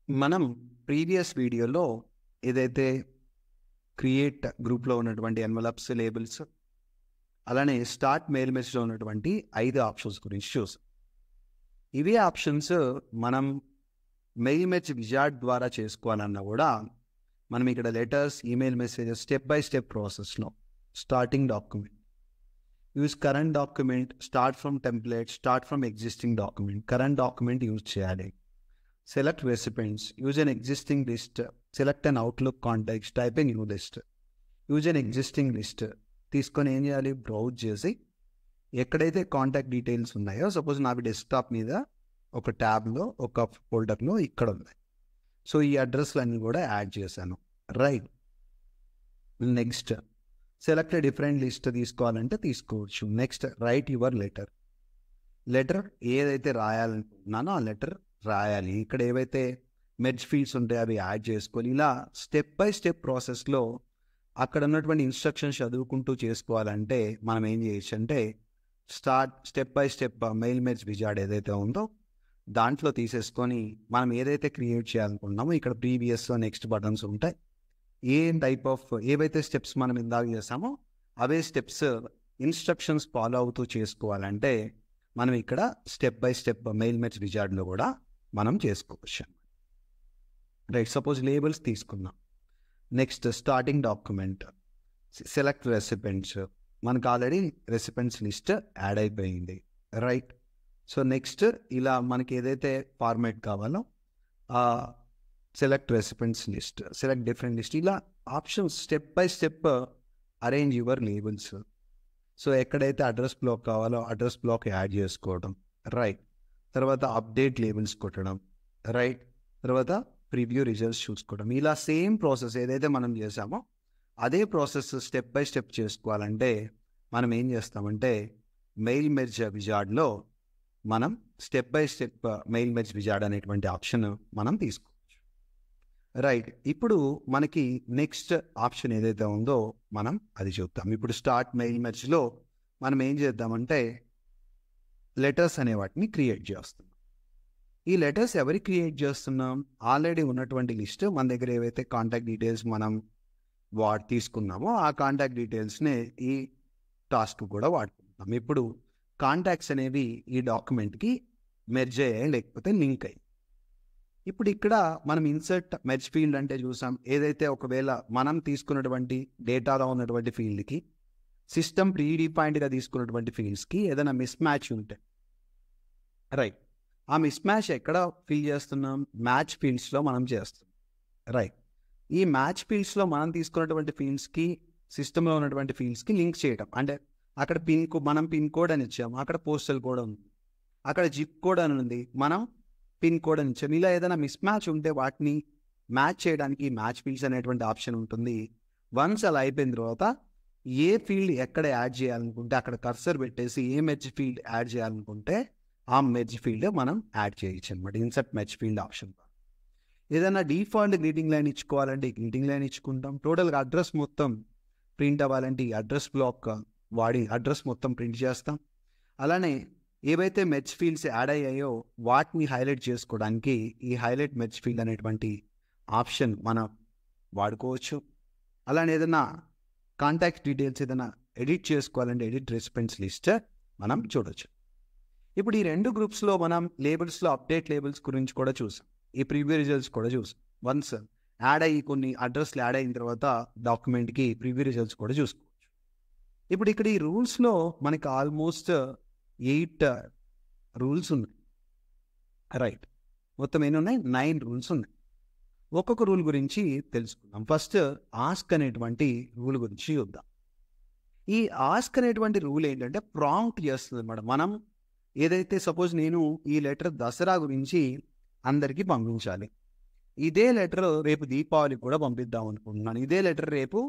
మనం ప్రీవియస్ వీడియోలో ఏదైతే క్రియేట్ గ్రూప్లో ఉన్నటువంటి ఎన్వలప్స్, లేబుల్స్, అలానే స్టార్ట్ మెయిల్ మెసేజ్లో ఉన్నటువంటి 5 ఆప్షన్స్ గురించి చూసాం. ఇవే ఆప్షన్స్ మనం మెయిల్ మెసేజ్ విజార్డ్ ద్వారా చేసుకోవాలన్నా కూడా మనం ఇక్కడ letters, email messages step by step ప్రాసెస్లో starting document, use current document, start from template, start from existing document, current document use చేయాలి. Select recipients, use an existing list, select an Outlook context, type a new list, use an existing list. తీసుకొని ఏం చేయాలి, browse చేసి ఎక్కడైతే contact details ఉన్నాయో, suppose నాకు desktop మీద ఒక ట్యాబ్లో ఒక ఫోల్డర్లో ఇక్కడ ఉన్నాయి. సో ఈ అడ్రస్లన్నీ కూడా యాడ్ చేశాను. Right, next select different list తీసుకోవాలంటే తీసుకోవచ్చు. Next right your letter. Letter ఏదైతే రాయాలనుకుంటున్నానో ఆ లెటర్ రాయాలి. ఇక్కడ ఏవైతే మెర్జ్ ఫీల్డ్స్ ఉంటాయో అవి యాడ్ చేసుకొని ఇలా స్టెప్ బై స్టెప్ ప్రాసెస్లో అక్కడ ఉన్నటువంటి ఇన్స్ట్రక్షన్స్ చదువుకుంటూ చేసుకోవాలంటే మనం ఏం చేయొచ్చు అంటే step by step mail merge wizard ఏదైతే ఉందో దాంట్లో తీసేసుకొని మనం ఏదైతే క్రియేట్ చేయాలనుకుంటున్నామో ఇక్కడ ప్రీవియస్ నెక్స్ట్ బటన్స్ ఉంటాయి. ఏవైతే స్టెప్స్ మనం ఇందాక చేసామో అవే స్టెప్స్ ఇన్స్ట్రక్షన్స్ ఫాలో అవుతూ చేసుకోవాలంటే మనం ఇక్కడ step by step mail merge విజార్డ్లో కూడా మనం చేసుకోవచ్చు. రైట్, సపోజ్ లేబుల్స్ తీసుకుందాం. Next starting document, select recipients, మనకు ఆల్రెడీ రెసిపెంట్స్ లిస్ట్ యాడ్ అయిపోయింది. రైట్, సో నెక్స్ట్ ఇలా మనకి ఏదైతే ఫార్మాట్ కావాలో select recipients list, select different list, ఇలా options step by step arrange your labels. So ఎక్కడైతే అడ్రస్ బ్లాక్ కావాలో అడ్రస్ బ్లాక్ యాడ్ చేసుకోవడం. రైట్, తర్వాత అప్డేట్ లేబుల్స్ కొట్టడం. రైట్, తర్వాత ప్రివ్యూ రిజల్ట్స్ చూసుకోవడం. ఇలా సేమ్ ప్రాసెస్ ఏదైతే మనం చేసామో అదే ప్రాసెస్ స్టెప్ బై స్టెప్ చేసుకోవాలంటే మనం ఏం చేస్తామంటే మెయిల్ మెర్జ్ విజార్డ్లో మనం step by step mail merge wizard అనేటువంటి ఆప్షన్ మనం తీసుకోవచ్చు. రైట్, ఇప్పుడు మనకి నెక్స్ట్ ఆప్షన్ ఏదైతే ఉందో మనం అది చూద్దాం. ఇప్పుడు స్టార్ట్ మెయిల్ మెర్జ్లో మనం ఏం చేద్దామంటే లెటర్స్ అనే వాటిని క్రియేట్ చేస్తున్నాం. ఈ లెటర్స్ ఎవరికి క్రియేట్ చేస్తున్నాం? ఆల్రెడీ ఉన్నటువంటి లిస్ట్ మన దగ్గర ఏవైతే కాంటాక్ట్ డీటెయిల్స్ మనం తీసుకున్నామో ఆ కాంటాక్ట్ డీటెయిల్స్ని ఈ టాస్క్ కూడా వాడుకుంటున్నాం. ఇప్పుడు కాంటాక్ట్స్ అనేవి ఈ డాక్యుమెంట్కి మెర్జ్ అయ్యాయి, లేకపోతే లింక్ అయ్యి. ఇప్పుడు ఇక్కడ మనం ఇన్సర్ట్ మెర్జ్ ఫీల్డ్ అంటే చూసాం. ఏదైతే ఒకవేళ మనం తీసుకున్నటువంటి డేటాలో ఉన్నటువంటి ఫీల్డ్కి సిస్టమ్ ప్రీడిఫైన్డ్గా తీసుకున్నటువంటి ఫీల్డ్స్కి ఏదైనా మిస్ మ్యాచ్ ఉంటే, రైట్, ఆ మిస్ మ్యాచ్ ఎక్కడ ఫిల్ చేస్తున్నాం? మ్యాచ్ ఫీల్డ్స్లో మనం చేస్తున్నాం. రైట్, ఈ మ్యాచ్ ఫీల్డ్స్లో మనం తీసుకున్నటువంటి ఫీల్డ్స్కి సిస్టంలో ఉన్నటువంటి ఫీల్డ్స్కి లింక్ చేయడం. అంటే అక్కడ మనం పిన్ కోడ్ అని ఇచ్చాము, అక్కడ పోస్టల్ కోడ్ ఉంది, అక్కడ జిప్ కోడ్ అని ఉంది, మనం పిన్ కోడ్ అని ఇచ్చాము. ఇలా ఏదైనా మిస్ మ్యాచ్ ఉంటే వాటిని మ్యాచ్ చేయడానికి మ్యాచ్ ఫీల్డ్స్ అనేటువంటి ఆప్షన్ ఉంటుంది. వన్స్ అలా అయిపోయిన తర్వాత ఏ ఫీల్డ్ ఎక్కడ యాడ్ చేయాలనుకుంటే అక్కడ కర్సర్ పెట్టేసి ఏ మెర్జ్ ఫీల్డ్ యాడ్ చేయాలనుకుంటే ఆ మెర్జ్ ఫీల్డ్ మనం యాడ్ చేయొచ్చు అనమాట. Insert merge field option. ఏదైనా డిఫాల్ట్ గ్రీటింగ్ లైన్ ఇచ్చుకోవాలంటే గ్రీటింగ్ లైన్ ఇచ్చుకుంటాం. టోటల్గా అడ్రస్ మొత్తం ప్రింట్ అవ్వాలంటే ఈ అడ్రస్ బ్లాక్ వాడి అడ్రస్ మొత్తం ప్రింట్ చేస్తాం. అలానే ఏవైతే మెర్జ్ ఫీల్డ్స్ యాడ్ అయ్యాయో వాటిని హైలైట్ చేసుకోవడానికి ఈ హైలైట్ మెర్జ్ ఫీల్డ్ అనేటువంటి ఆప్షన్ మనం వాడుకోవచ్చు. అలానే ఏదైనా కాంటాక్ట్ డీటెయిల్స్ ఏదైనా ఎడిట్ చేసుకోవాలంటే ఎడిట్ రెసిపెంట్స్ లిస్ట్ మనం చూడవచ్చు. ఇప్పుడు ఈ రెండు గ్రూప్స్లో మనం లేబుల్స్లో అప్డేట్ లేబుల్స్ గురించి కూడా చూసాం, ఈ ప్రివ్యూ రిజల్ట్స్ కూడా చూసాం. వన్స్ యాడ్ అయ్యి కొన్ని అడ్రస్లు యాడ్ అయిన తర్వాత డాక్యుమెంట్కి ప్రివ్యూ రిజల్ట్స్ కూడా చూసుకోవచ్చు. ఇప్పుడు ఇక్కడ ఈ రూల్స్లో మనకి ఆల్మోస్ట్ 8 రూల్స్ ఉన్నాయి. రైట్, మొత్తం ఎన్ని ఉన్నాయి? 9 రూల్స్ ఉన్నాయి. ఒక్కొక్క రూల్ గురించి తెలుసుకుందాం. ఫస్ట్ ఆస్క్ అనేటువంటి రూల్ గురించి చూద్దాం. ఈ ఆస్క్ అనేటువంటి రూల్ ఏంటంటే ప్రాంప్ట్ చేస్తుంది అన్నమాట. మనం ఏదైతే సపోజ్ నేను ఈ లెటర్ దసరా గురించి అందరికీ పంపించాలి, ఇదే లెటర్ రేపు దీపావళికి కూడా పంపిద్దాం అనుకుంటున్నాను, ఇదే లెటర్ రేపు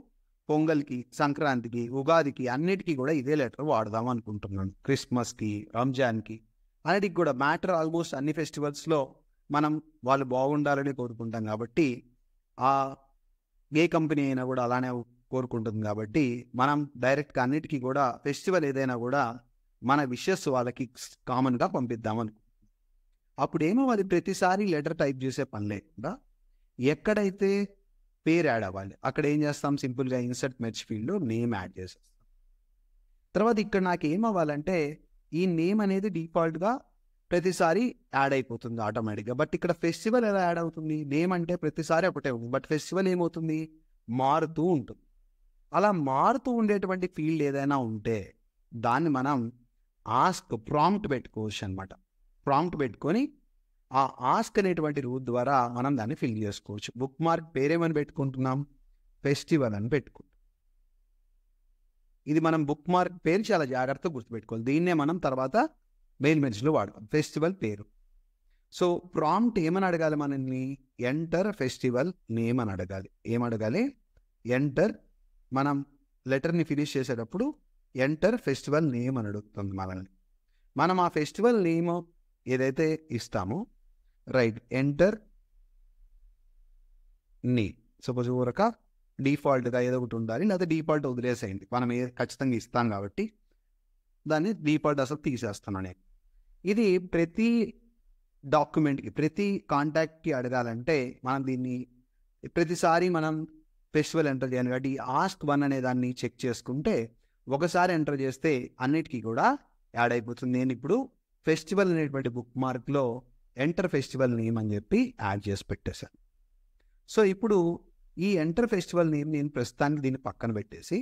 పొంగల్కి, సంక్రాంతికి, ఉగాదికి అన్నిటికీ కూడా ఇదే లెటర్ వాడదాం అనుకుంటున్నాను, క్రిస్మస్కి, రంజాన్కి అన్నిటికి కూడా. మ్యాటర్ ఆల్మోస్ట్ అన్ని ఫెస్టివల్స్లో మనం వాళ్ళు బాగుండాలని కోరుకుంటాం కాబట్టి ఏ కంపెనీ అయినా కూడా అలానే కోరుకుంటుంది కాబట్టి మనం డైరెక్ట్గా అన్నిటికీ కూడా ఫెస్టివల్ ఏదైనా కూడా మన విషెస్ వాళ్ళకి కామన్గా పంపిద్దామని. అప్పుడు ఏమవ్వాలి, ప్రతిసారి లెటర్ టైప్ చేసే పని లేకుండా ఎక్కడైతే పేరు యాడ్ అవ్వాలి అక్కడ ఏం చేస్తాం, సింపుల్గా ఇన్సర్ట్ మెర్జ్ ఫీల్డ్లో నేమ్ యాడ్ చేసేస్తాం. తర్వాత ఇక్కడ నాకు ఏమవ్వాలంటే ఈ నేమ్ అనేది డిఫాల్ట్గా ప్రతిసారి యాడ్ అయిపోతుంది ఆటోమేటిక్గా. బట్ ఇక్కడ ఫెస్టివల్ ఎలా యాడ్ అవుతుంది, నేమ్ అంటే ప్రతిసారి ఒకటే ఉంది, బట్ ఫెస్టివల్ ఏమవుతుంది, మారుతూ ఉంటుంది. అలా మారుతూ ఉండేటువంటి ఫీల్డ్ ఏదైనా ఉంటే దాన్ని మనం ఆస్క్ ప్రాంప్ట్ పెట్టుకోవచ్చు అనమాట. ప్రాంప్ట్ పెట్టుకొని ఆ ఆస్క్ అనేటువంటి రూట్ ద్వారా మనం దాన్ని ఫిల్ చేసుకోవచ్చు. బుక్ మార్క్ పేరేమని పెట్టుకుంటున్నాం, ఫెస్టివల్ అని పెట్టుకుంటాం. ఇది మనం బుక్ మార్క్ పేరు చాలా జాగ్రత్తగా గుర్తుపెట్టుకోవాలి. దీన్నే మనం తర్వాత మెయిల్ మెర్జ్లో వాడతాం, ఫెస్టివల్ పేరు. సో ప్రాంప్ట్ ఏమని అడగాలి మనల్ని, ఎంటర్ ఫెస్టివల్ నేమ్ అని అడగాలి. ఏమడగాలి, ఎంటర్, మనం లెటర్ని ఫినిష్ చేసేటప్పుడు ఎంటర్ ఫెస్టివల్ నేమ్ అని అడుగుతుంది మనల్ని. మనం ఆ ఫెస్టివల్ నేమ్ ఏదైతే ఇస్తామో, రైట్, ఎంటర్ నేమ్. సపోజ్ ఊరక డిఫాల్ట్గా ఏదో ఒకటి ఉండాలి, లేదా డిఫాల్ట్ వదిలేసేయండి, మనం ఖచ్చితంగా ఇస్తాం కాబట్టి దాన్ని డిఫాల్ట్ అసలు తీసేస్తాను నేను. ఇది ప్రతి డాక్యుమెంట్కి, ప్రతి కాంటాక్ట్కి అడగాలంటే మనం దీన్ని ప్రతిసారి మనం ఫెస్టివల్ ఎంటర్ చేయాలి. కాబట్టి ఆస్క్ వన్ అనే దాన్ని చెక్ చేసుకుంటే ఒకసారి ఎంటర్ చేస్తే అన్నిటికీ కూడా యాడ్ అయిపోతుంది. నేను ఇప్పుడు ఫెస్టివల్ అనేటువంటి బుక్ మార్క్లో ఎంటర్ ఫెస్టివల్ నేమ్ అని చెప్పి యాడ్ చేసి పెట్టేశాను. సో ఇప్పుడు ఈ ఎంటర్ ఫెస్టివల్ నేమ్ నేను ప్రస్తుతానికి దీన్ని పక్కన పెట్టేసి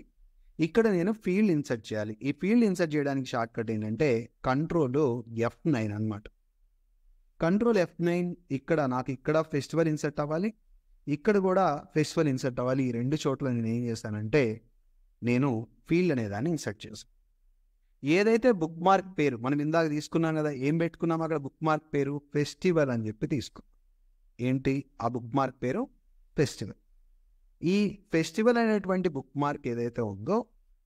ఇక్కడ నేను ఫీల్డ్ ఇన్సర్ట్ చేయాలి. ఈ ఫీల్డ్ ఇన్సర్ట్ చేయడానికి షార్ట్ కట్ ఏంటంటే కంట్రోల్ F9 అనమాట. Control F9. నాకు ఇక్కడ ఫెస్టివల్ ఇన్సర్ట్ అవ్వాలి, ఇక్కడ కూడా ఫెస్టివల్ ఇన్సర్ట్ అవ్వాలి. ఈ రెండు చోట్ల నేను ఏం చేశానంటే నేను ఫీల్డ్ అనేదాన్ని ఇన్సర్ట్ చేశాను. ఏదైతే బుక్ మార్క్ పేరు మనం ఇందాక తీసుకున్నాం కదా, ఏం పెట్టుకున్నాం అక్కడ, బుక్ మార్క్ పేరు ఫెస్టివల్ అని చెప్పి తీసుకున్నాం. ఏంటి ఆ బుక్ మార్క్ పేరు, ఫెస్టివల్. ఈ ఫెస్టివల్ అనేటువంటి బుక్ మార్క్ ఏదైతే ఉందో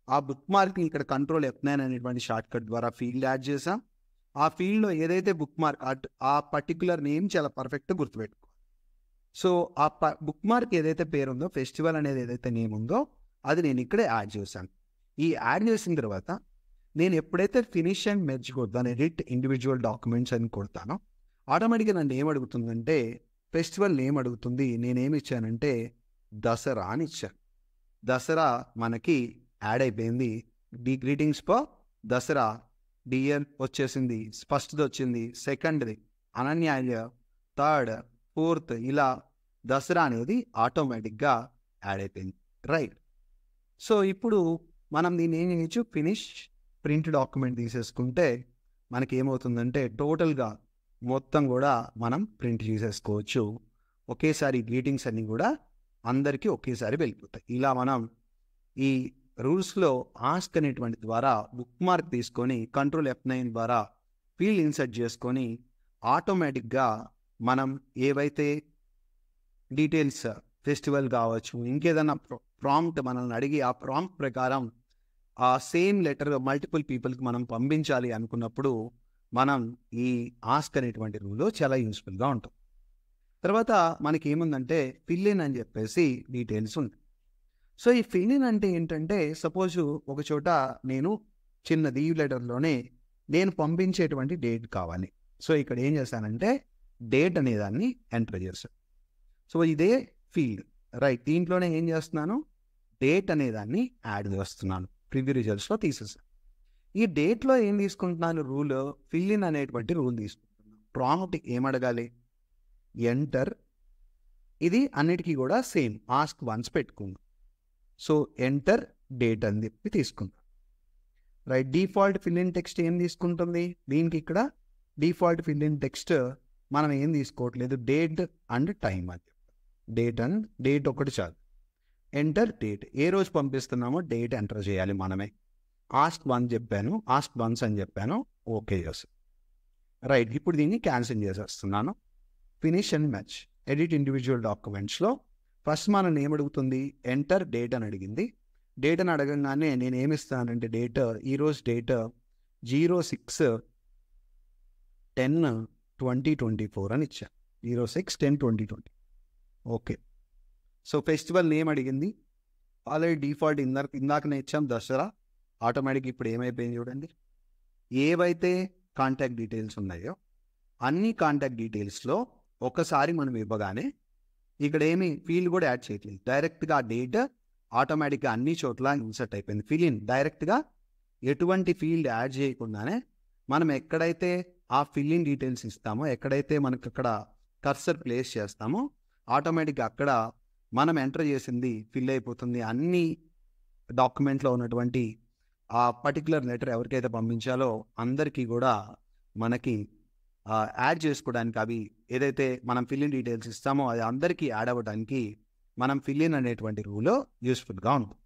ఆ బుక్ మార్క్ని ఇక్కడ కంట్రోల్ F9 అనేటువంటి షార్ట్ కట్ ద్వారా ఫీల్డ్ యాడ్ చేసాం. ఆ ఫీల్డ్లో ఏదైతే బుక్ మార్క్ ఆ పర్టికులర్ నేమ్ చాలా పర్ఫెక్ట్గా గుర్తుపెట్టుకో. సో ఆ బుక్ మార్క్ ఏదైతే పేరు ఉందో, ఫెస్టివల్ అనేది ఏదైతే నేమ్ ఉందో అది నేను ఇక్కడే యాడ్ చేశాను. ఈ యాడ్ చేసిన తర్వాత నేను ఎప్పుడైతే ఫినిష్ అండ్ మెర్జ్ కొడతాను, ఎడిట్ ఇండివిజువల్ డాక్యుమెంట్స్ అని కొడతానో ఆటోమేటిక్గా నన్ను ఏమడుగుతుందంటే ఫెస్టివల్ నేమ్ అడుగుతుంది. నేనేమి ఇచ్చానంటే దసరా అని ఇచ్చాను. దసరా మనకి యాడ్ అయిపోయింది. గ్రీటింగ్స్ ఫర్ దసరా, డియర్ వచ్చేసింది, ఫస్ట్ది వచ్చింది, సెకండ్ది అనన్య, థర్డ్, ఫోర్త్, ఇలా దసరా అనేది ఆటోమేటిక్గా యాడ్ అయిపోయింది. రైట్. సో ఇప్పుడు మనం దీన్ని ఏం చేయొచ్చు, ఫినిష్ ప్రింట్ డాక్యుమెంట్ తీసేసుకుంటే మనకి ఏమవుతుందంటే టోటల్గా మొత్తం కూడా మనం ప్రింట్ చేసేసుకోవచ్చు. ఒకేసారి గ్రీటింగ్స్ అన్నీ కూడా అందరికీ ఒకేసారి వెళ్ళిపోతాయి. ఇలా మనం ఈ రూల్స్లో ఆస్క్ అనేటువంటి ద్వారా బుక్ మార్క్ తీసుకొని కంట్రోల్ F9 ద్వారా ఫీల్డ్ ఇన్సర్ట్ చేసుకొని ఆటోమేటిక్గా మనం ఏవైతే డీటెయిల్స్, ఫెస్టివల్ కావచ్చు, ఇంకేదైనా ప్రాంప్ట్ మనల్ని అడిగి ఆ ప్రాంప్ట్ ప్రకారం ఆ సేమ్ లెటర్ మల్టిపుల్ పీపుల్కి మనం పంపించాలి అనుకున్నప్పుడు మనం ఈ ఆస్క్ అనేటువంటి రూల్లో చాలా యూస్ఫుల్గా ఉంటుంది. తర్వాత మనకి ఏముందంటే ఫిల్ ఇన్ అని చెప్పేసి డీటెయిల్స్ ఉంది. సో ఈ ఫిల్ ఇన్ అంటే ఏంటంటే సపోజ్ ఒక చోట నేను చిన్నది ఈ లెటర్లోనే నేను పంపించేటువంటి డేట్ కావాలి. సో ఇక్కడ ఏం చేశానంటే డేట్ అనేదాన్ని ఎంటర్ చేశాను. సో ఇదే ఫీల్డ్, రైట్. దీంట్లోనే ఏం చేస్తున్నాను, డేట్ అనేదాన్ని యాడ్ చేస్తున్నాను. ప్రివ్యూ రిజల్ట్స్లో తీసేసాను. ఈ డేట్లో ఏం తీసుకుంటున్నాను, రూల్ ఫిల్ ఇన్ అనేటువంటి రూల్ తీసుకుంటున్నాను. ప్రాంప్ట్ ఏమడగాలి, ఎంటర్. ఇది అన్నిటికీ కూడా సేమ్ ఆస్క్ వన్స్ పెట్టుకుందాం. సో ఎంటర్ డేట్ అని చెప్పి తీసుకుందాం. Right. Default fill in text ఏం తీసుకుంటుంది, దీనికి ఇక్కడ డిఫాల్ట్ ఫిల్ ఇన్ టెక్స్ట్ మనం ఏం తీసుకోవట్లేదు, డేట్ అండ్ టైం అని చెప్పి. డేట్ ఒకటి చాలు. ఎంటర్ డేట్, ఏ రోజు పంపిస్తున్నామో డేట్ ఎంటర్ చేయాలి మనమే. ఆస్క్ వన్ చెప్పాను, ఆస్క్ వన్స్ అని చెప్పాను, ఓకే చేస్తాను. రైట్. ఇప్పుడు దీన్ని క్యాన్సిల్ చేసేస్తున్నాను. Finish and match edit individual డాక్యుమెంట్స్లో ఫస్ట్ మనం ఏమడుగుతుంది, ఎంటర్ డేట్ అని అడిగింది. డేట్ అని అడగంగానే నేను ఏమిస్తానంటే డేట్, ఈరోజు డేట్ 06/10/2024 అని ఇచ్చాను. 06/10/2020. ఓకే. సో ఫెస్టివల్ నేమ్ అడిగింది. ఆల్రెడీ డిఫాల్ట్ ఇందాకనే ఇచ్చాం దసరా. ఆటోమేటిక్ ఇప్పుడు ఏమైపోయింది చూడండి, ఏవైతే కాంటాక్ట్ డీటెయిల్స్ ఉన్నాయో అన్ని కాంటాక్ట్ డీటెయిల్స్లో ఒకసారి మనం ఇవ్వగానే ఇక్కడ ఏమి ఫీల్డ్ కూడా యాడ్ చేయట్లేదు, డైరెక్ట్గా ఆ డేట్ ఆటోమేటిక్గా అన్ని చోట్ల ఇన్సర్ట్ అయిపోయింది. ఫిల్ ఇన్ డైరెక్ట్గా ఎటువంటి ఫీల్డ్ యాడ్ చేయకుండానే మనం ఎక్కడైతే ఆ ఫిల్ ఇన్ డీటెయిల్స్ ఇస్తామో, ఎక్కడైతే మనకు అక్కడ కర్సర్ ప్లేస్ చేస్తామో ఆటోమేటిక్గా అక్కడ మనం ఎంటర్ చేసింది ఫిల్ అయిపోతుంది. అన్ని డాక్యుమెంట్లో ఉన్నటువంటి ఆ పర్టికులర్ లెటర్ ఎవరికైతే పంపించాలో అందరికీ కూడా మనకి యాడ్ చేసుకోవడానికి, అవి ఏదైతే మనం ఫిల్ ఇన్ డీటెయిల్స్ ఇస్తామో అది అందరికీ యాడ్ అవ్వడానికి మనం ఫిల్ ఇన్ అనేటువంటి రూల్ యూస్ఫుల్గా ఉంటుంది.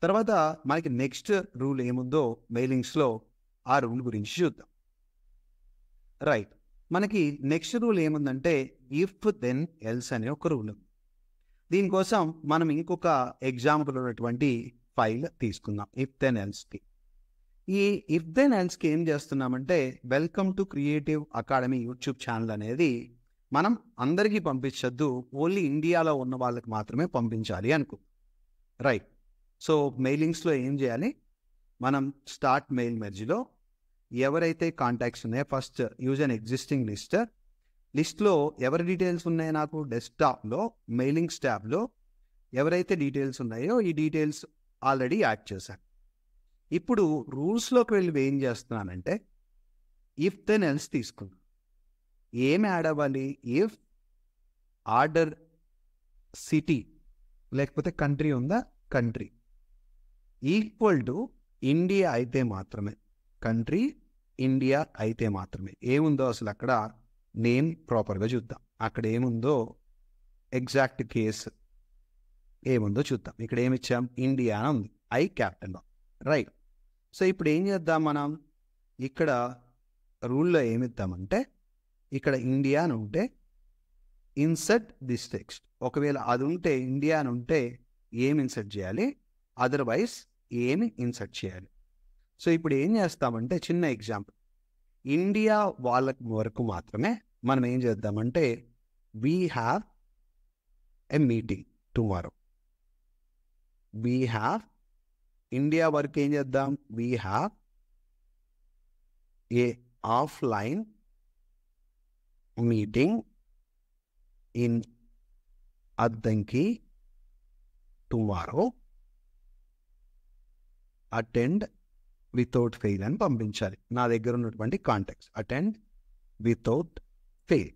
తర్వాత మనకి నెక్స్ట్ రూల్ ఏముందో మెయిలింగ్స్లో ఆ రూల్ గురించి చూద్దాం. రైట్, మనకి నెక్స్ట్ రూల్ ఏముందంటే ఇఫ్ దెన్ ఎల్స్ అనే ఒక రూల్ ఉంది. దీనికోసం మనం ఇంకొక ఎగ్జాంపుల్ ఉన్నటువంటి ఫైల్ తీసుకుందాం. ఇఫ్ దెన్ ఎల్స్కి, ఈ ఇఫ్ దెన్ ఎల్స్కి ఏం చేస్తున్నామంటే welcome to creative academy YouTube channel అనేది మనం అందరికీ పంపించద్దు, ఓన్లీ ఇండియాలో ఉన్న వాళ్ళకి మాత్రమే పంపించాలి అనుకో. రైట్, సో మెయిలింగ్స్లో ఏం చేయాలి, మనం స్టార్ట్ మెయిల్ మెర్జ్లో ఎవరైతే కాంటాక్ట్స్ ఉన్నాయో ఫస్ట్ యూజ్ అన్ ఎగ్జిస్టింగ్ లిస్ట్లో ఎవరి డీటెయిల్స్ ఉన్నాయో నాకు డెస్క్టాప్లో మెయిలింగ్స్ ట్యాబ్లో ఎవరైతే డీటెయిల్స్ ఉన్నాయో ఈ డీటెయిల్స్ ఆల్రెడీ యాడ్ చేశాను. ఇప్పుడు రూల్స్లోకి వెళ్ళి ఏం చేస్తున్నానంటే ఇఫ్ దెన్ ఎల్స్ తీసుకున్నాను. ఏం యాడ్ అవ్వాలి, ఇఫ్ ఆర్డర్ సిటీ లేకపోతే కంట్రీ ఉందా, కంట్రీ ఈక్వల్ టు ఇండియా అయితే మాత్రమే, కంట్రీ ఇండియా అయితే మాత్రమే. ఏముందో అసలు అక్కడ నేమ్ ప్రాపర్గా చూద్దాం, అక్కడ ఏముందో ఎగ్జాక్ట్ కేసు ఏముందో చూద్దాం. ఇక్కడ ఏమి ఇచ్చాం, ఇండియా అని ఉంది, ఐ క్యాపిటల్. రైట్, సో ఇప్పుడు ఏం చేద్దాం, మనం ఇక్కడ రూల్లో ఏమిద్దామంటే ఇక్కడ ఇండియా అని ఉంటే ఇన్సర్ట్ దిస్ టెక్స్ట్. ఒకవేళ అది ఉంటే ఇండియా అని ఉంటే ఏమి ఇన్సర్ట్ చేయాలి, అదర్వైజ్ ఏమి ఇన్సర్ట్ చేయాలి. సో ఇప్పుడు ఏం చేస్తామంటే చిన్న ఎగ్జాంపుల్, ఇండియా వాళ్ళ వరకు మాత్రమే మనం ఏం చేద్దామంటే we have a meeting tomorrow. We have India వరకు ఏం చేద్దాం, we have a offline meeting in Addanki tomorrow, attend without fail అని పంపించాలి. నా దగ్గర ఉన్నటువంటి contacts attend without fail.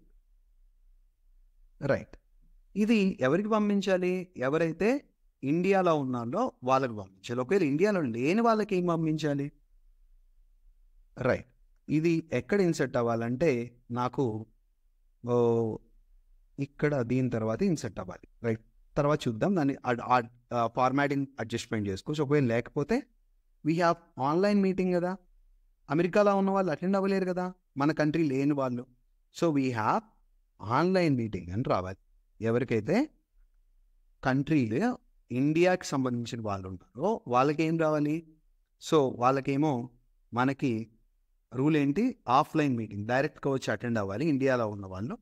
Right, ఇది ఎవరికి పంపించాలి, ఎవరైతే ఇండియాలో ఉన్నారో వాళ్ళకి పంపించాలి. ఒకవేళ ఇండియాలో లేని వాళ్ళకి ఏం పంపించాలి. రైట్, ఇది ఎక్కడ ఇన్సర్ట్ అవ్వాలంటే నాకు ఇక్కడ దీని తర్వాత ఇన్సర్ట్ అవ్వాలి. రైట్, తర్వాత చూద్దాం దాన్ని ఫార్మాటింగ్ అడ్జస్ట్మెంట్ చేసుకోవచ్చు. ఒకవేళ లేకపోతే వీ హ్యావ్ ఆన్లైన్ మీటింగ్ కదా, అమెరికాలో ఉన్న వాళ్ళు అటెండ్ అవ్వలేరు కదా, మన కంట్రీ లేని వాళ్ళు. So we have online meeting అని రావాలి. ఎవరికైతే కంట్రీలో ఇండియాకి సంబంధించిన వాళ్ళు ఉంటారో వాళ్ళకి ఏం రావాలి, సో వాళ్ళకేమో మనకి రూల్ ఏంటి, ఆఫ్లైన్ మీటింగ్ డైరెక్ట్గా వచ్చి అటెండ్ అవ్వాలి ఇండియాలో ఉన్న వాళ్ళు.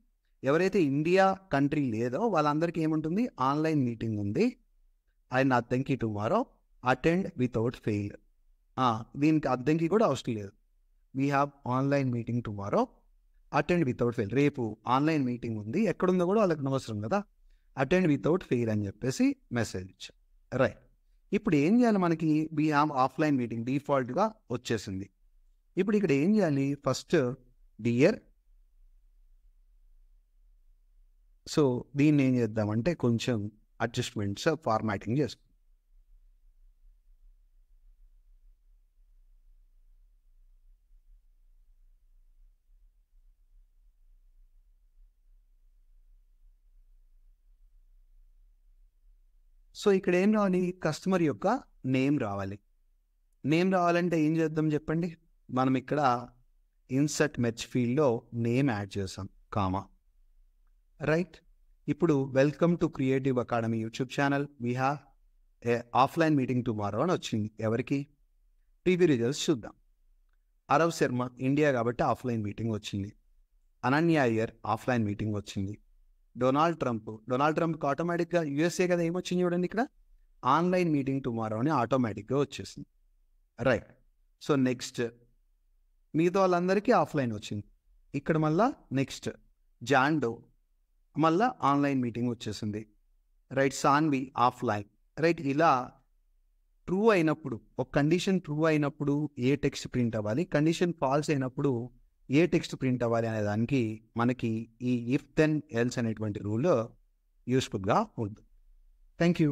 ఎవరైతే ఇండియా కంట్రీ లేదో వాళ్ళందరికీ ఏముంటుంది, ఆన్లైన్ మీటింగ్ ఉంది, and Addanki tomorrow attend without fail. దీనికి అద్దంకి కూడా అవసరం లేదు, we have online meeting tomorrow attend without fail. రేపు ఆన్లైన్ మీటింగ్ ఉంది, ఎక్కడుందో కూడా వాళ్ళకి అవసరం కదా, అటెండ్ వితౌట్ ఫెయిల్ అని చెప్పేసి మెసేజ్ ఇచ్చాం. రైట్, ఇప్పుడు ఏం చేయాలి, మనకి వీ హ్యావ్ ఆఫ్లైన్ మీటింగ్ డిఫాల్ట్గా వచ్చేసింది. ఇప్పుడు ఇక్కడ ఏం చేయాలి, ఫస్ట్ డియర్, సో దీన్ని ఏం చేద్దామంటే కొంచెం అడ్జస్ట్మెంట్స్ ఫార్మాటింగ్ చేసుకుందాం. సో ఇక్కడ ఏం రావాలి, కస్టమర్ యొక్క నేమ్ రావాలి. నేమ్ రావాలంటే ఏం చేద్దాం చెప్పండి, మనం ఇక్కడ ఇన్సర్ట్ మెర్జ్ ఫీల్డ్లో నేమ్ యాడ్ చేసాం, కామా. రైట్, ఇప్పుడు welcome to creative academy YouTube channel, we have a offline meeting tomorrow అని వచ్చింది. ఎవరికి, టీవీ రిజల్ట్స్ చూద్దాం. అరవ్ శర్మ ఇండియా కాబట్టి ఆఫ్లైన్ మీటింగ్ వచ్చింది. అనన్య అయ్యర్ ఆఫ్లైన్ మీటింగ్ వచ్చింది. డొనాల్డ్ ట్రంప్కి ఆటోమేటిక్గా యూఎస్ఏ కదా ఏమొచ్చింది చూడండి, ఇక్కడ ఆన్లైన్ మీటింగ్ టుమారో అని ఆటోమేటిక్గా వచ్చేసింది. రైట్, సో నెక్స్ట్ మిగతా వాళ్ళందరికీ ఆఫ్లైన్ వచ్చింది. ఇక్కడ మళ్ళా నెక్స్ట్ జాండో మళ్ళా ఆన్లైన్ మీటింగ్ వచ్చేసింది, రైట్. Saanvi offline, right. ఇలా ట్రూ అయినప్పుడు, ఒక కండిషన్ ట్రూ అయినప్పుడు ఏ టెక్స్ట్ ప్రింట్ అవ్వాలి, కండిషన్ ఫాల్స్ అయినప్పుడు ఏ టెక్స్ట్ ప్రింట్ అవ్వాలి అనే దానికి మనకి ఈ ఇఫ్ దెన్ ఎల్స్ అనేటువంటి రూల్ యూస్ఫుల్గా ఉంటుంది. Thank you.